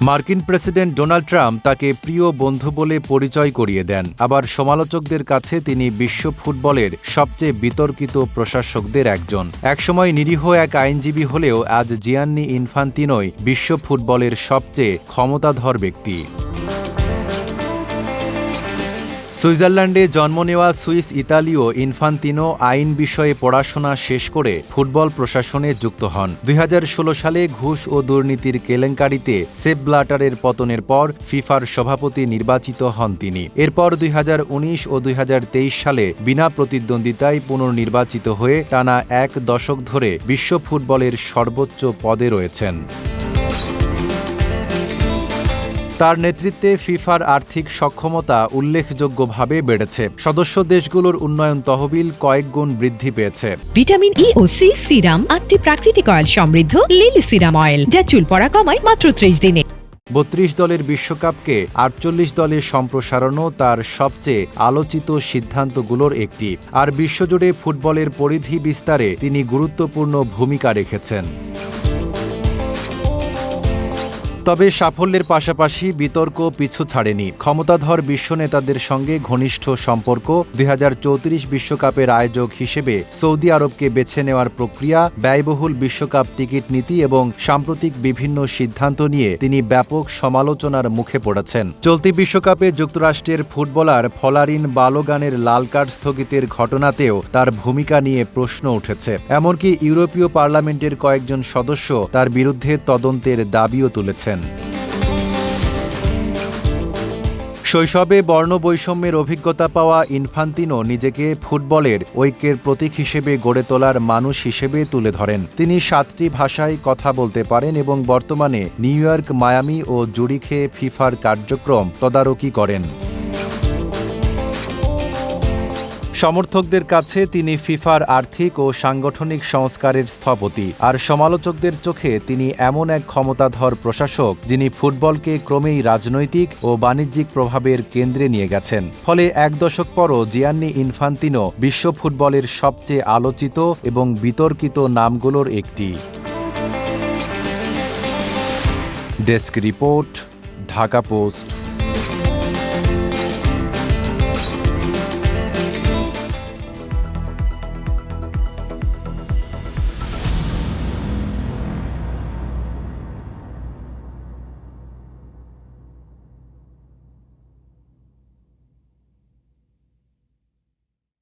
মার্কিন president Donald Trump তাকে প্রিয় বন্ধু বলে পরিচয় করিয়ে দেন। আবার সমালোচকদের কাছে তিনি বিশ্ব ফুটবলের সবচেয়ে বিতর্কিত প্রশাসকদের একজন। একসময় নিরীহ এক আইনজীবী হলেও আজ জিয়ান্নি ইনফান্তিনোই বিশ্ব ফুটবলের সবচেয়ে ক্ষমতাধর ব্যক্তি। সুইজারল্যান্ডে জন্ম নেওয়া সুইস ইতালীয় ইনফান্তিনো আইন বিষয়ে পড়াশোনা শেষ করে ফুটবল প্রশাসনে যুক্ত হন। ২০১৬ সালে ঘুষ ও দুর্নীতির কেলেঙ্কারিতে সেপ ব্লাটারের পতনের পর ফিফার সভাপতি নির্বাচিত হন তিনি। এরপর ২০১৯ ও ২০২৩ সালে বিনা প্রতিদ্বন্দ্বিতায় পুনর্নির্বাচিত হয়ে টানা এক দশক ধরে বিশ্ব ফুটবলের সর্বোচ্চ পদে রয়েছেন। তার নেতৃত্বে ফিফার আর্থিক সক্ষমতা উল্লেখযোগ্যভাবে বেড়েছে। সদস্য দেশগুলোর উন্নয়ন তহবিল কয়েক গুণ বৃদ্ধি পেয়েছে। ভিটামিন ই ও সি সিরাম ৮টি প্রাকৃতিক অয়েল সমৃদ্ধ লিলি সিরাম অয়েল, যা চুল পড়া কমায় মাত্র ৩০ দিনে। ৩২ দলের বিশ্বকাপকে ৪৮ দলে সম্প্রসারণও তার সবচেয়ে আলোচিত সিদ্ধান্তগুলোর একটি। আর বিশ্বজুড়ে ফুটবলের পরিধি বিস্তারে তিনি গুরুত্বপূর্ণ ভূমিকা রেখেছেন। তবে সাফল্যের পাশাপাশি বিতর্ক পিছু ছাড়েনি। ক্ষমতাধর বিশ্ব নেতাদের সঙ্গে ঘনিষ্ঠ সম্পর্ক, ২০৩৪ বিশ্বকাপের আয়োজক হিসেবে সৌদি আরবকে বেছে নেওয়ার প্রক্রিয়া, ব্যয়বহুল বিশ্বকাপ টিকিট নীতি এবং সাম্প্রতিক বিভিন্ন সিদ্ধান্ত নিয়ে তিনি ব্যাপক সমালোচনার মুখে পড়েছেন। চলতি বিশ্বকাপে যুক্তরাষ্ট্রের ফুটবলার ফলারিন বালোগানের লাল কার্ড স্থগিতের ঘটনাতেও তার ভূমিকা নিয়ে প্রশ্ন উঠেছে। এমনকি ইউরোপীয় পার্লামেন্টের কয়েকজন সদস্য তার বিরুদ্ধে তদন্তের দাবিও তুলেছেন। শৈশবে বর্ণবৈষম্যের অভিজ্ঞতা পাওয়া ইনফান্তিনো নিজেকে ফুটবলের ঐক্যের প্রতীক হিসেবে গড়ে তোলার মানুষ হিসেবে তুলে ধরেন। তিনি ৭টি ভাষায় কথা বলতে পারেন এবং বর্তমানে নিউ ইয়র্ক, মায়ামি ও জুরিখে ফিফার কার্যক্রম তদারকি করেন। সমর্থকদের কাছে তিনি ফিফার আর্থিক ও সাংগঠনিক সংস্কারের স্থপতি, আর সমালোচকদের চোখে তিনি এমন এক ক্ষমতাধর প্রশাসক যিনি ফুটবলকে ক্রমেই রাজনৈতিক ও বাণিজ্যিক প্রভাবের কেন্দ্রে নিয়ে গেছেন। ফলে এক দশক পরও জিয়ান্নি ইনফান্তিনো বিশ্ব ফুটবলের সবচেয়ে আলোচিত এবং বিতর্কিত নামগুলোর একটি। Desk report, Dhaka post.